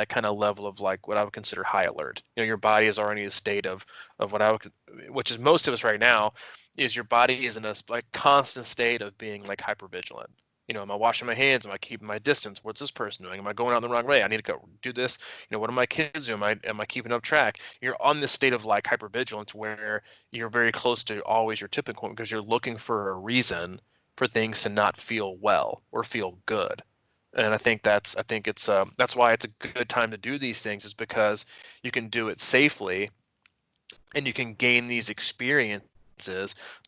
kind of level of, like, what I would consider high alert. Your body is already in a state of what I would, which is most of us right now, is your body is in a like constant state of being like hyper vigilant. Am I washing my hands? Am I keeping my distance? What's this person doing? Am I going out the wrong way? I need to go do this. What are my kids doing? Am I keeping up track? You're on this state of like hypervigilance, where you're very close to always your tipping point, because you're looking for a reason for things to not feel well or feel good. And that's why it's a good time to do these things, is because you can do it safely, and you can gain these experiences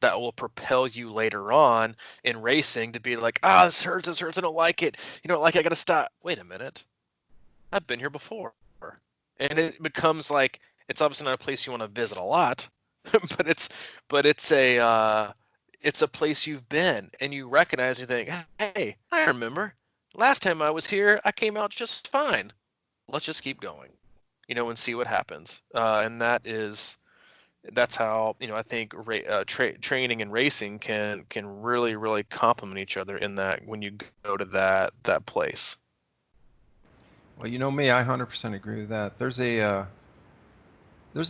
that will propel you later on in racing to be like, this hurts, I don't like it. Like, I gotta stop. Wait a minute. I've been here before. And it becomes like, it's obviously not a place you want to visit a lot, but it's a place you've been, and you recognize, you think, hey, I remember last time I was here, I came out just fine. Let's just keep going, and see what happens. And that's how, I think training and racing can really, really complement each other, in that when you go to that place. Well, you know me, I 100% agree with that. There's a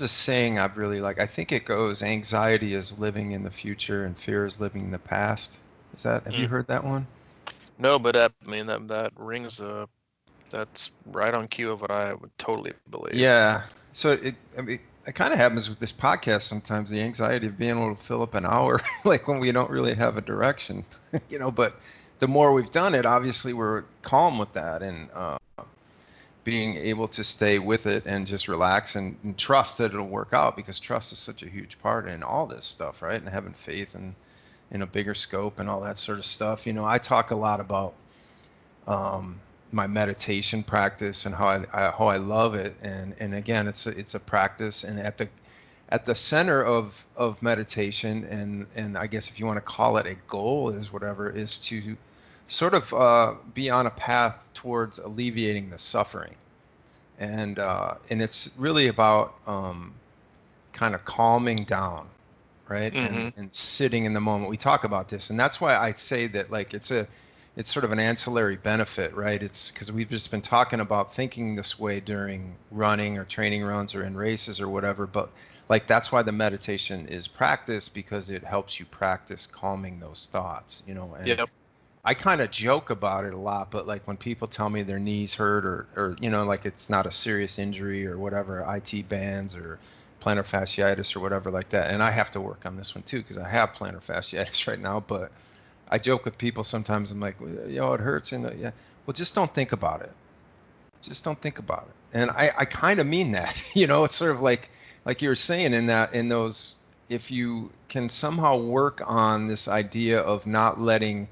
saying I've really like. I think it goes, anxiety is living in the future and fear is living in the past. Have you Mm. heard that one? No, but I mean, that rings that's right on cue of what I would totally believe. Yeah. So it kind of happens with this podcast sometimes, the anxiety of being able to fill up an hour, like when we don't really have a direction, but the more we've done it, obviously we're calm with that, and being able to stay with it and just relax and trust that it'll work out, because trust is such a huge part in all this stuff, right? And having faith in a bigger scope and all that sort of stuff. I talk a lot about my meditation practice and how I love it, and again, it's a practice, and at the center of meditation, and I guess if you want to call it a goal, is whatever, is to sort of be on a path towards alleviating the suffering, and it's really about kind of calming down, right? Mm-hmm. And sitting in the moment. We talk about this, and that's why I say that, like, it's sort of an ancillary benefit, right? It's because we've just been talking about thinking this way during running or training runs or in races or whatever, but like that's why the meditation is practice, because it helps you practice calming those thoughts, and Yep. I kind of joke about it a lot, but like when people tell me their knees hurt, or like it's not a serious injury or whatever, IT bands or plantar fasciitis or whatever like that, and I have to work on this one too because I have plantar fasciitis right now. But I joke with people sometimes. I'm like, well, it hurts, and yeah, well, just don't think about it. Just don't think about it. And I kind of mean that. It's sort of like you were saying in those. If you can somehow work on this idea of not letting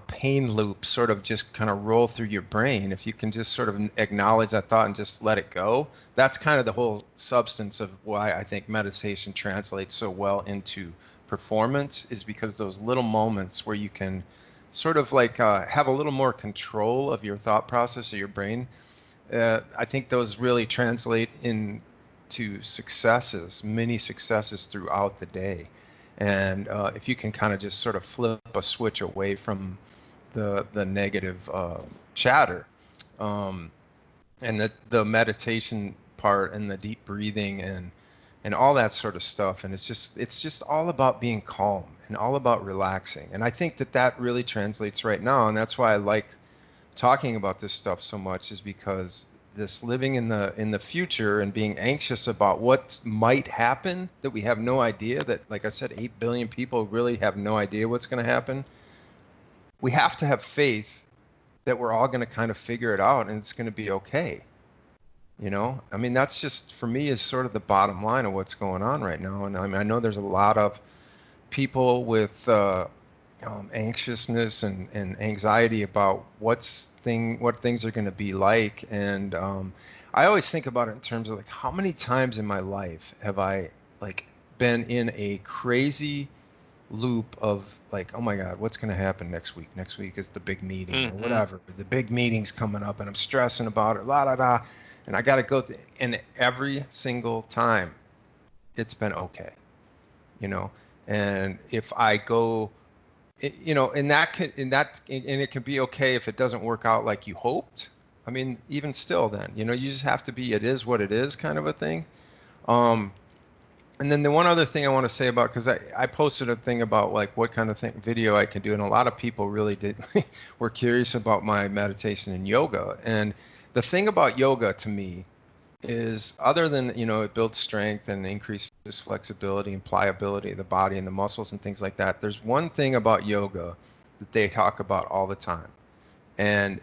pain loop sort of just kind of roll through your brain, if you can just sort of acknowledge that thought and just let it go, that's kind of the whole substance of why I think meditation translates so well into performance, is because those little moments where you can sort of like have a little more control of your thought process or your brain. I think those really translate into successes, many successes throughout the day. And if you can kind of just sort of flip a switch away from the negative chatter, um, and the meditation part and the deep breathing and all that sort of stuff, and it's just all about being calm and all about relaxing. And I think that really translates right now, and that's why I like talking about this stuff so much, is because this living in the future and being anxious about what might happen, that we have no idea, that, like I said, 8 billion people really have no idea what's going to happen. We have to have faith that we're all going to kind of figure it out and it's going to be okay. I mean, that's just, for me, is sort of the bottom line of what's going on right now. And I mean, I know there's a lot of people with anxiousness and anxiety about what things are going to be like. And I always think about it in terms of like, how many times in my life have I like been in a crazy loop of like, oh my God, what's going to happen next week? Next week is the big meeting or Mm-hmm. whatever. The big meeting's coming up and I'm stressing about it, la da da. And I got to go and every single time it's been okay, you know. And if I go, and it can be okay if it doesn't work out like you hoped. I mean, even still, then, you just have to be, it is what it is kind of a thing. Um, and then the one other thing I want to say about, because I posted a thing about like what kind of video I can do, and a lot of people really did were curious about my meditation and yoga. And the thing about yoga to me is, other than, it builds strength and increases flexibility and pliability of the body and the muscles and things like that, there's one thing about yoga that they talk about all the time. And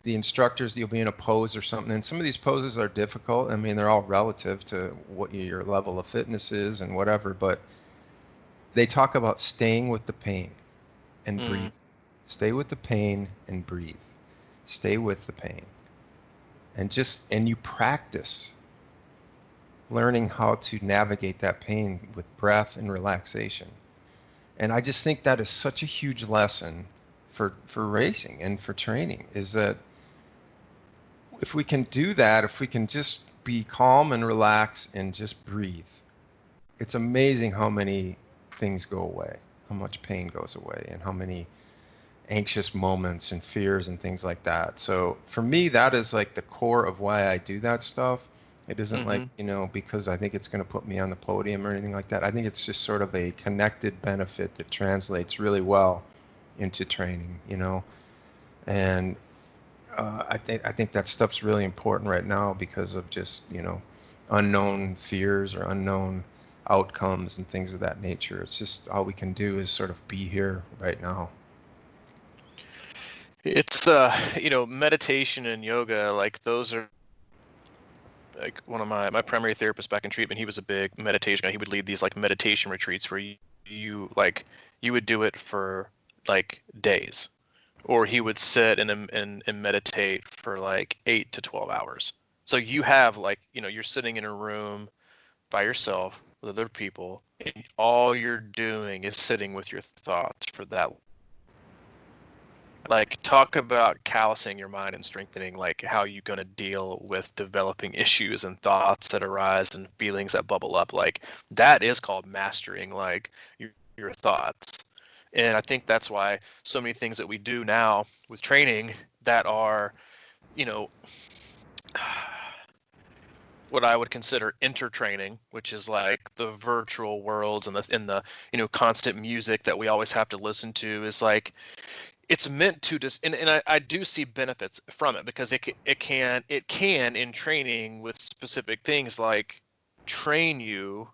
the instructors, you'll be in a pose or something, and some of these poses are difficult. I mean, they're all relative to what your level of fitness is and whatever, but they talk about staying with the pain and Mm. breathe. Stay with the pain and breathe. Stay with the pain. And you practice learning how to navigate that pain with breath and relaxation. And I just think that is such a huge lesson for racing and for training, is that if we can do that, if we can just be calm and relax and just breathe, it's amazing how many things go away, how much pain goes away, and how many anxious moments and fears and things like that. So for me, that is like the core of why I do that stuff. It isn't like, Mm-hmm. because I think it's going to put me on the podium or anything like that. I think it's just sort of a connected benefit that translates really well into training. And I think that stuff's really important right now because of just, unknown fears or unknown outcomes and things of that nature. It's just all we can do is sort of be here right now. It's meditation and yoga, like those are like one of my primary therapists back in treatment. He was a big meditation guy. He would lead these like meditation retreats where you would do it for like days, or he would sit and meditate for like 8 to 12 hours. So you have like, you're sitting in a room, by yourself with other people, and all you're doing is sitting with your thoughts for that. Like, talk about callousing your mind and strengthening, like, how you going to deal with developing issues and thoughts that arise and feelings that bubble up. Like, that is called mastering, like, your thoughts. And I think that's why so many things that we do now with training that are, you know, what I would consider intertraining, which is like the virtual worlds and the constant music that we always have to listen to, is like, it's meant to just, and I do see benefits from it, because it can in training with specific things, like train you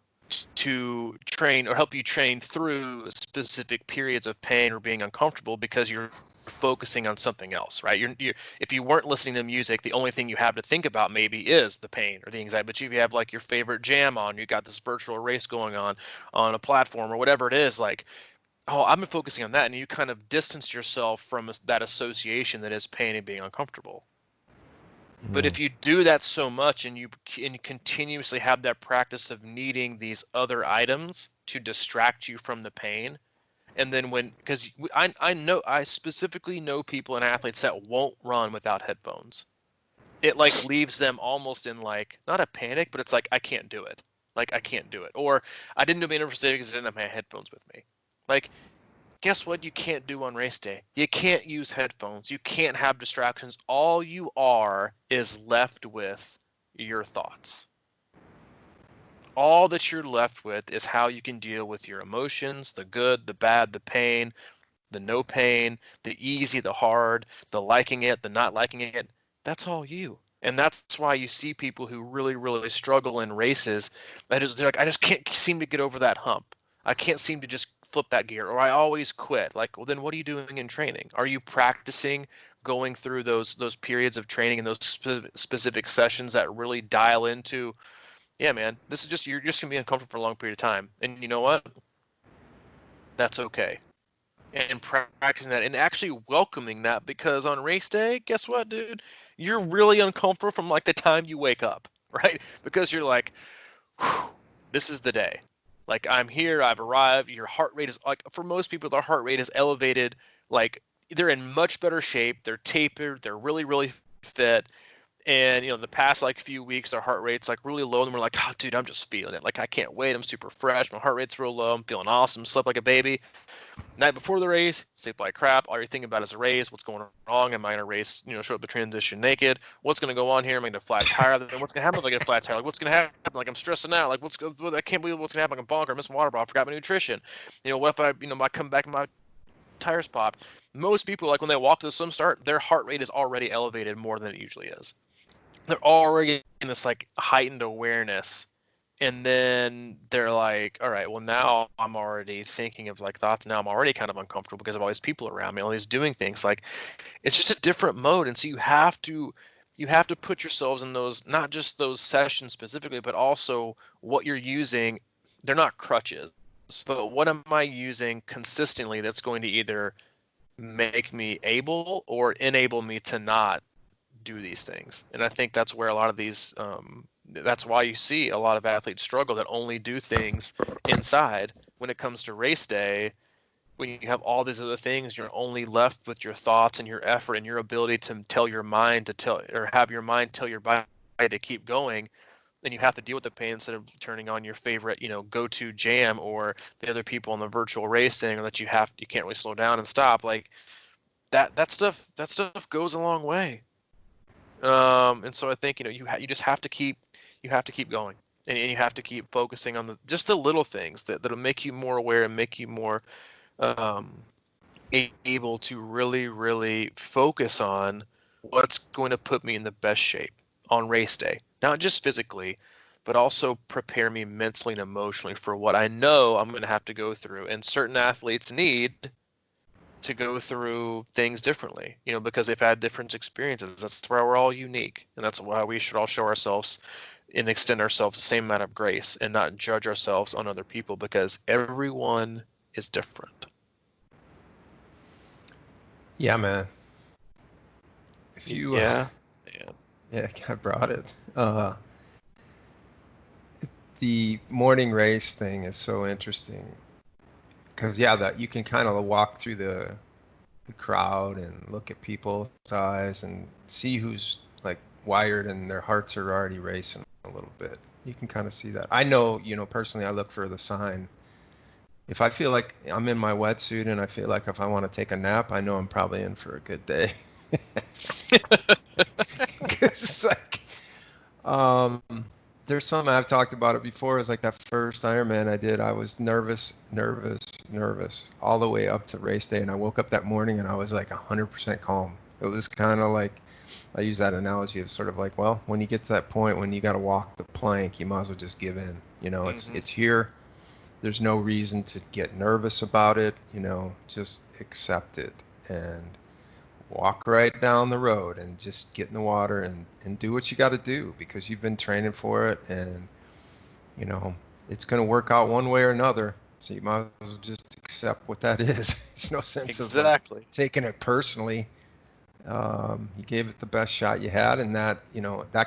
to train or help you train through specific periods of pain or being uncomfortable, because you're focusing on something else, right? You're if you weren't listening to music, the only thing you have to think about maybe is the pain or the anxiety. But if you have like your favorite jam on, you got this virtual race going on a platform or whatever it is, like, oh, I've been focusing on that, and you kind of distance yourself from that association that is pain and being uncomfortable. But if you do that so much, and you continuously have that practice of needing these other items to distract you from the pain, and then because I specifically know people and athletes that won't run without headphones. It like leaves them almost in like, not a panic, but it's like, I can't do it. Like, I can't do it. Or I didn't do my university because I didn't have my headphones with me. Like, guess what you can't do on race day? You can't use headphones. You can't have distractions. All you are is left with your thoughts. All that you're left with is how you can deal with your emotions, the good, the bad, the pain, the no pain, the easy, the hard, the liking it, the not liking it. That's all you. And that's why you see people who really, really struggle in races. They're like, I just can't seem to get over that hump. I can't seem to just flip that gear, or I always quit. Like, well, then what are you doing in training? Are you practicing going through those periods of training and those specific sessions that really dial into, yeah, man, this is just, you're just gonna be uncomfortable for a long period of time. And you know what? That's okay. And practicing that and actually welcoming that, because on race day, guess what, dude? You're really uncomfortable from like the time you wake up, right? Because you're like, this is the day. Like, I'm here, I've arrived. Your heart rate is like, for most people, their heart rate is elevated. Like, they're in much better shape. They're tapered. They're really, really fit. And the past like few weeks, our heart rate's like really low, and we're like, oh, dude, I'm just feeling it. Like, I can't wait. I'm super fresh. My heart rate's real low. I'm feeling awesome. Slept like a baby. Night before the race, sleep like crap. All you're thinking about is a race. What's going wrong? Am I in a race? Show up the transition naked. What's going to go on here? Am I going to flat tire? Then what's going to happen if I get a flat tire? Like, what's going to happen? Like, I'm stressing out. Like, I can't believe what's going to happen. I'm bonker. I missed my water bottle. I forgot my nutrition. What if I come back and my tires pop? Most people, like, when they walk to the swim start, their heart rate is already elevated more than it usually is. They're already in this like heightened awareness, and then they're like, all right, well, now I'm already thinking of like thoughts. Now I'm already kind of uncomfortable because of all these people around me, all these doing things. Like, it's just a different mode. And so you have to put yourselves in those, not just those sessions specifically, but also what you're using. They're not crutches, but what am I using consistently that's going to either make me able or enable me to not do these things. And I think that's where a lot of these that's why you see a lot of athletes struggle that only do things inside. When it comes to race day, when you have all these other things, you're only left with your thoughts and your effort and your ability to tell your mind to tell, or have your mind tell your body to keep going. Then you have to deal with the pain instead of turning on your favorite, go-to jam, or the other people in the virtual racing, or that you can't really slow down and stop. Like, that stuff goes a long way. And so I think, you just have to keep going, and you have to keep focusing on just the little things that'll make you more aware and make you more um, able to really, really focus on what's going to put me in the best shape on race day, not just physically, but also prepare me mentally and emotionally for what I know I'm going to have to go through. And certain athletes need to go through things differently, because they've had different experiences. That's why we're all unique. And that's why we should all show ourselves and extend ourselves the same amount of grace and not judge ourselves on other people, because everyone is different. Yeah, man. If Yeah. yeah, I brought it. the morning race thing is so interesting because that you can kind of walk through the crowd and look at people's eyes and see who's like wired and their hearts are already racing a little bit. You can kind of see that. I know, personally, I look for the sign. If I feel like I'm in my wetsuit and I feel like if I want to take a nap, I know I'm probably in for a good day. 'Cause it's like, um, there's something I've talked about it before. It's like that first Ironman I did. I was nervous all the way up to race day, and I woke up that morning and I was like 100% calm. It was kind of like, I use that analogy of sort of like, well, when you get to that point when you got to walk the plank, you might as well just give in. It's here. There's no reason to get nervous about it. Just accept it and walk right down the road and just get in the water and do what you got to do because you've been training for it, and it's going to work out one way or another. So you might as well just accept what that is. It's no sense of like Exactly. taking it personally. You gave it the best shot you had, and that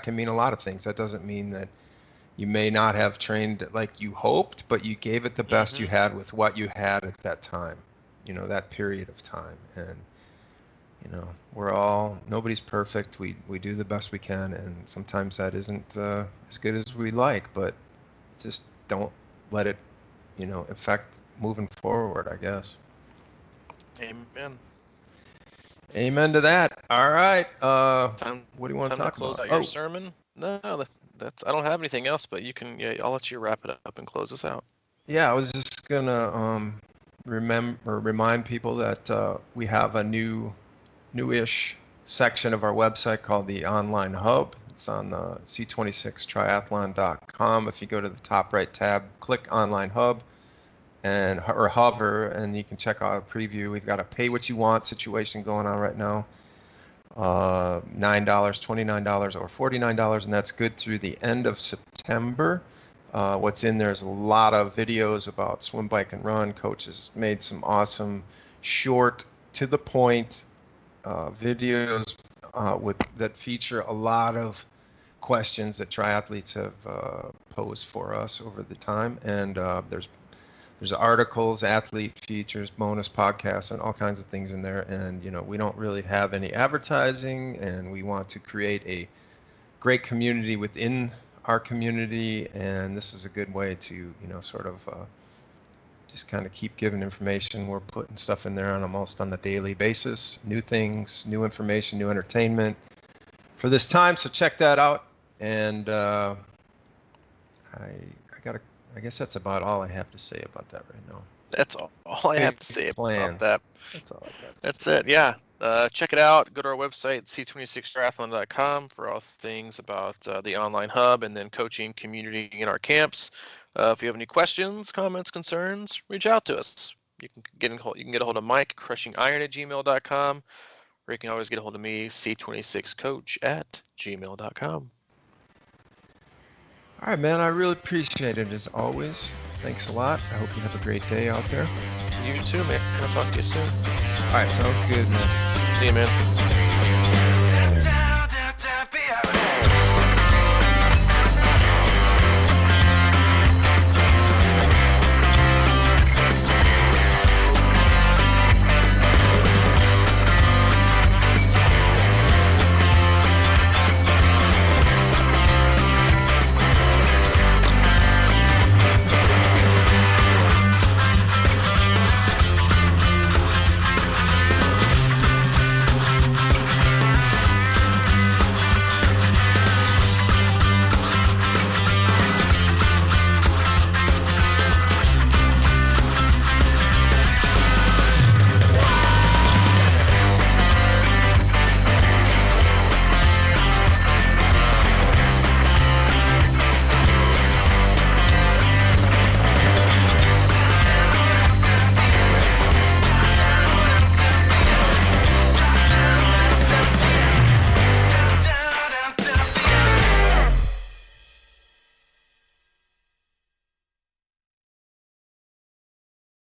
can mean a lot of things. That doesn't mean that you may not have trained like you hoped, but you gave it the best you had with what you had at that time, that period of time. And nobody's perfect. We do the best we can, and sometimes that isn't as good as we like, but just don't let it, affect moving forward, I guess. Amen. Amen to that. All right. Time, What do you want to time to talk close about? out your sermon. No, that's. I don't have anything else, but you can. Yeah, I'll let you wrap it up and close us out. Yeah, I was just gonna remind people that we have a newish section of our website called the Online Hub. It's on C26Triathlon.com. If you go to the top right tab, click Online Hub or hover, and you can check out a preview. We've got a pay what you want situation going on right now. $9, $29, or $49, and that's good through the end of September. What's in there is a lot of videos about swim, bike, and run. Coach has made some awesome, short, to the point videos that feature a lot of questions that triathletes have posed for us over the time. And there's articles, athlete features, bonus podcasts, and all kinds of things in there. And we don't really have any advertising, and we want to create a great community within our community. And this is a good way to sort of just kind of keep giving information. We're putting stuff in there almost on a daily basis, new things, new information, new entertainment for this time. So check that out. And I guess that's about all I have to say about that right now. That's all I have to say about Plans. that. That's all I got to That's say. it. Yeah. Check it out. Go to our website, c26triathlon.com, for all things about the online hub and then coaching community in our camps. If you have any questions, comments, concerns, reach out to us. You can get a hold of Mike, crushingiron@gmail.com, or you can always get a hold of me, c26coach@gmail.com. All right, man. I really appreciate it as always. Thanks a lot. I hope you have a great day out there. You too, man. I'll talk to you soon. All right. Sounds good, man. See you, man.